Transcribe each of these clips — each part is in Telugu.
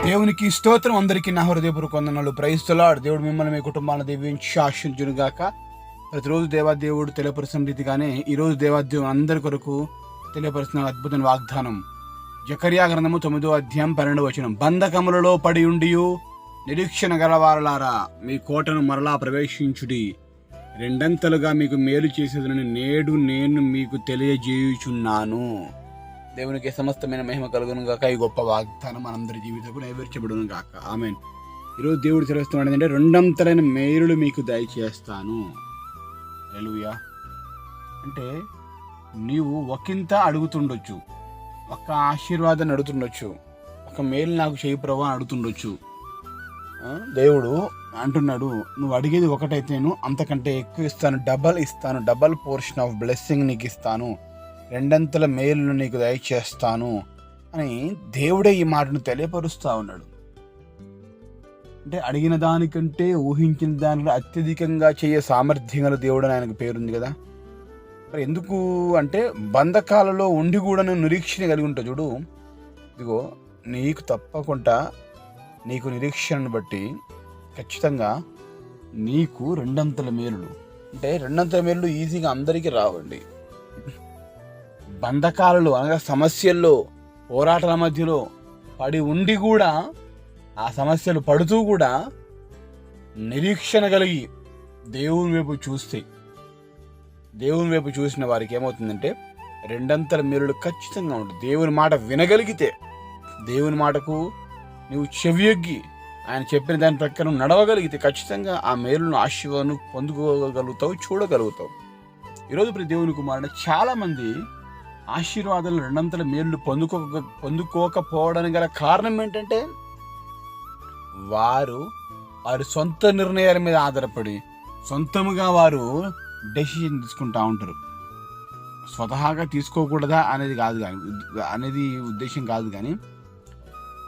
దేవునికి స్తోత్రం. అందరికీ నా హృదయపూర్వక వందనాలు. Praise the lord. దేవుడు మిమ్మల్ని మీ కుటుంబాన్ని దీవించి ఆశీర్వదించుగాక. ప్రతిరోజు దేవాదేవుడు తెలియపరుస్తున్న రీతిగానే ఈరోజు దేవాదేవుడు అందరి కొరకు తెలియపరుస్తున్న అద్భుతమైన వాగ్దానం. జకర్యా గ్రంథము 9వ అధ్యాయం 12వ వచనం. బంధకములలో పడి ఉండియు నిరీక్షణ గలవారలారా, మీ కోటను మరలా ప్రవేశించుడి. రెండంతలుగా మీకు మేలు చేసేదని నేడు నేను మీకు తెలియజేయుచున్నాను. దేవునికి సమస్తమైన మహిమ కలుగును గాక. ఈ గొప్ప వాగ్దానం మనందరి జీవితంలో నెరవేర్చబడును గాక. ఆమేన్. ఈరోజు దేవుడు తెలుస్తున్నాడు ఏంటంటే, రెండంతలైన మేలులు మీకు దయచేస్తాను. హల్లెలూయా. అంటే నీవు ఒకంత అడుగుతుండొచ్చు, ఒక ఆశీర్వాదాన్ని అడుగుతుండొచ్చు, ఒక మేలు నాకు చేయి ప్రభా అడుగుతుండొచ్చు. దేవుడు అంటున్నాడు, నువ్వు అడిగేది ఒకటైతేను అంతకంటే ఎక్కువ ఇస్తాను, డబల్ పోర్షన్ ఆఫ్ బ్లెస్సింగ్ నీకు ఇస్తాను, రెండంతల మేలును నీకు దయచేస్తాను అని దేవుడే ఈ మాటను తెలియపరుస్తూ ఉన్నాడు. అంటే అడిగిన దానికంటే ఊహించిన దానిలో అత్యధికంగా చేయ సామర్థ్యం గల దేవుడు అని ఆయనకు పేరుంది కదా. మరి ఎందుకు అంటే, బంధకాలలో ఉండి కూడా నువ్వు నిరీక్షణ కలిగి ఉంటావు చూడు. ఇదిగో నీకు తప్పకుండా నీకు నిరీక్షణను బట్టి ఖచ్చితంగా నీకు రెండంతల మేలులు. అంటే రెండంతల మేలులు ఈజీగా అందరికీ రావండి. బంధకాలలో అనగా సమస్యల్లో, పోరాటాల మధ్యలో పడి ఉండి కూడా, ఆ సమస్యలు పడుతూ కూడా నిరీక్షణ కలిగి దేవుని వైపు చూసిన వారికి ఏమవుతుందంటే, రెండంతల మేలులు ఖచ్చితంగా ఉంటుంది. దేవుని మాట వినగలిగితే, దేవుని మాటకు నువ్వు చెవియొగ్గి ఆయన చెప్పిన దాని ప్రకారం నడవగలిగితే ఖచ్చితంగా ఆ మేలును ఆశీర్వాదం పొందుకోగలుగుతావు, చూడగలుగుతావు. ఈరోజు ప్రతి దేవుని కుమారుడు చాలామంది ఆశీర్వాదాలు రెండంతల మేలు పొందుకోకపోవడానికి గల కారణం ఏంటంటే, వారి సొంత నిర్ణయాల మీద ఆధారపడి సొంతముగా వారు డెసిషన్ తీసుకుంటూ ఉంటారు. స్వతహాగా తీసుకోకూడదా అనేది ఉద్దేశం కాదు. కానీ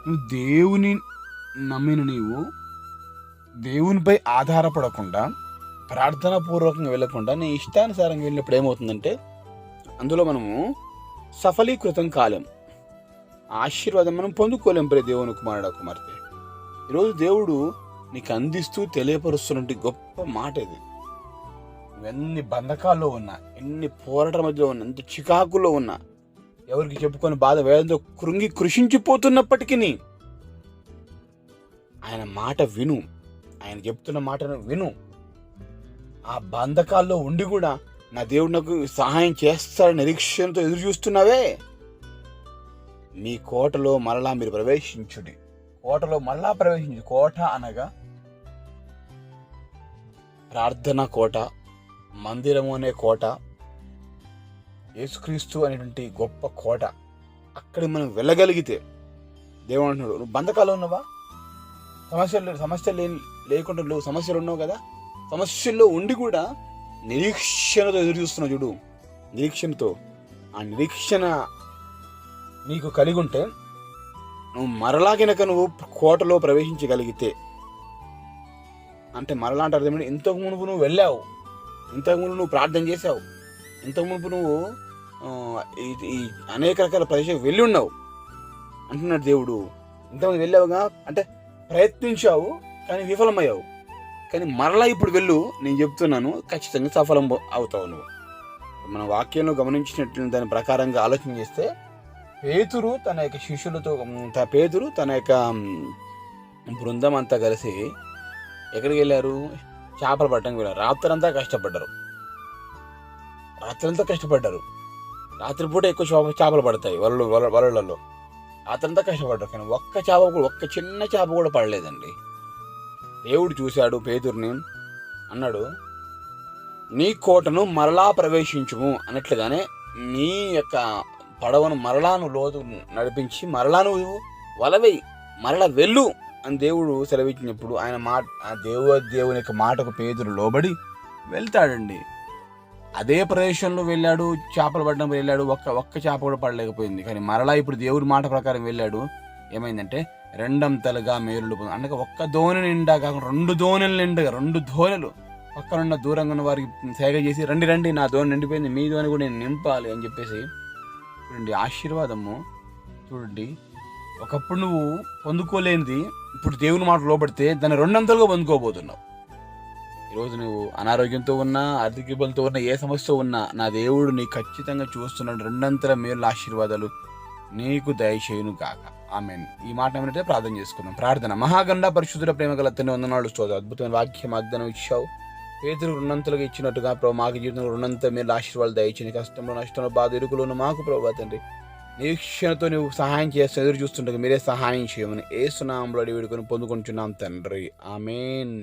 నువ్వు దేవుని నమ్మిన నీవు దేవునిపై ఆధారపడకుండా, ప్రార్థనాపూర్వకంగా వెళ్ళకుండా నీ ఇష్టానుసారంగా వెళ్ళినప్పుడు ఏమవుతుందంటే, అందులో మనము సఫలీకృతం కాలేం, ఆశీర్వాదం మనం పొందుకోలేం. ప్రియ దేవుని కుమారుడు కుమార్తె, ఈరోజు దేవుడు నీకు అందిస్తూ తెలియపరుస్తున్నట్టు గొప్ప మాట ఇది. ఎన్ని బంధకాల్లో ఉన్నా, ఎన్ని పోరాటాల మధ్యలో ఉన్నా, ఎంత చికాకులో ఉన్నా, ఎవరికి చెప్పుకొని బాధ వేదంతో కృషించిపోతున్నప్పటికీ ఆయన మాట విను, ఆయన చెప్తున్న మాటను విను. ఆ బంధకాల్లో ఉండి కూడా నా దేవుడు నాకు సహాయం చేస్తాడని నిరీక్షణతో ఎదురు చూస్తున్నావే, మీ కోటలో మరలా మీరు ప్రవేశించుడి. కోట అనగా ప్రార్థన కోట, మందిరము అనే కోట, యేసుక్రీస్తు అనేటువంటి గొప్ప కోట. అక్కడికి మనం వెళ్ళగలిగితే, దేవుడు అంటున్నాడు, నువ్వు బంధకాలు ఉన్నావా, సమస్యలు లేకుండా లేవు, సమస్యలు ఉన్నావు కదా, సమస్యల్లో ఉండి కూడా నిరీక్షణతో ఎదురు చూస్తున్నావు చూడు. నిరీక్షణతో, ఆ నిరీక్షణ నీకు కలిగి ఉంటే, నువ్వు మరలా కనుక నువ్వు కోటలో ప్రవేశించగలిగితే, అంటే మరలా అంటే అర్థం, ఇంతకు మునుపు నువ్వు వెళ్ళావు, ఇంతకుముందు నువ్వు ప్రార్థన చేసావు, ఇంతకుముందు నువ్వు ఈ అనేక రకాల ప్రదేశాలకు వెళ్ళి ఉన్నావు అంటున్నాడు దేవుడు. ఇంతకుముందు వెళ్ళావుగా అంటే ప్రయత్నించావు కానీ విఫలమయ్యావు, కానీ మరలా ఇప్పుడు వెళ్ళు, నేను చెప్తున్నాను ఖచ్చితంగా సఫలం అవుతావు నువ్వు. మన వాక్యంలో గమనించినట్లు దాని ప్రకారంగా ఆలోచన చేస్తే, పేతురు తన యొక్క శిష్యులతో, పేతురు తన యొక్క బృందం అంతా కలిసి ఎక్కడికి వెళ్ళారు? చేపలు పట్టడానికి వెళ్ళారు. రాత్రంతా కష్టపడ్డారు. రాత్రిపూట ఎక్కువ చేపలు పడతాయి వలలలో. రాత్రంతా కష్టపడ్డారు, కానీ ఒక్క చిన్న చేప కూడా పడలేదండి. దేవుడు చూశాడు పేతురుని, అన్నాడు, నీ కోటను మరలా ప్రవేశించుము అన్నట్లుగానే నీ యొక్క పడవను మరలా నువ్వు లోతు నడిపించి మరలా నువ్వు వలవేయి, మరలా వెళ్ళు అని దేవుడు సెలవిచ్చినప్పుడు ఆయన దేవుని యొక్క మాటకు పేతురు లోబడి వెళ్తాడండి. అదే ప్రదేశంలో వెళ్ళాడు, చేపలు పడడం వెళ్ళాడు, ఒక్క చేప కూడా పడలేకపోయింది. కానీ మరలా ఇప్పుడు దేవుడి మాట ప్రకారం వెళ్ళాడు. ఏమైందంటే, రెండంతలుగా మేలులు, అనగా ఒక్క దోణి నిండా కాకుండా 2 దోణెల నిండుగా, 2 దోణెలు పక్కనున్న దూరంగా ఉన్న వారికి సేగ చేసి రండి రండి నా దోణి నిండిపోయింది, మీ దోణి కూడా నేను నింపాలి అని చెప్పేసి చూడండి ఆశీర్వాదము. చూడండి, ఒకప్పుడు నువ్వు పొందుకోలేనిది ఇప్పుడు దేవుని మాట లోబడితే దాన్ని రెండంతలుగా పొందుకోబోతున్నావు. ఈరోజు నువ్వు అనారోగ్యంతో ఉన్నా, ఆర్థిక ఇబ్బందితో ఉన్నా, ఏ సమస్యతో ఉన్నా నా దేవుడు నీకు ఖచ్చితంగా చూస్తున్నాడు. రెండంతల మేలు ఆశీర్వాదాలు నీకు దయచేయును గాక. ఆమేన్. ఈ మాట ఏమంటే ప్రార్థన చేసుకుందాం. ప్రార్థన. మహాగండ పరిశుద్ధుల ప్రేమ గల తండ్రి వందనాలు స్తోత్రం. అద్భుతమైన వాక్యం వాగ్దానం ఇచ్చావు. పేతురు రుణంతలుగా ఇచ్చినట్టుగా ప్రభు మాకు జీవితంలో రుణంత మేలు ఆశీర్వాదాలు దయచేయండి. కష్టంలో, నష్టంలో, బాధ, ఇరుకులోను మాకు ప్రభు తండ్రి నిరీక్షణతో నువ్వు సహాయం చేస్తూ ఎదురు చూస్తుండగా మీరే సహాయం చేయమని యేసు నామములో అడిగి వేడుకొని పొందుకుంటున్నాం తండ్రి. ఆమేన్.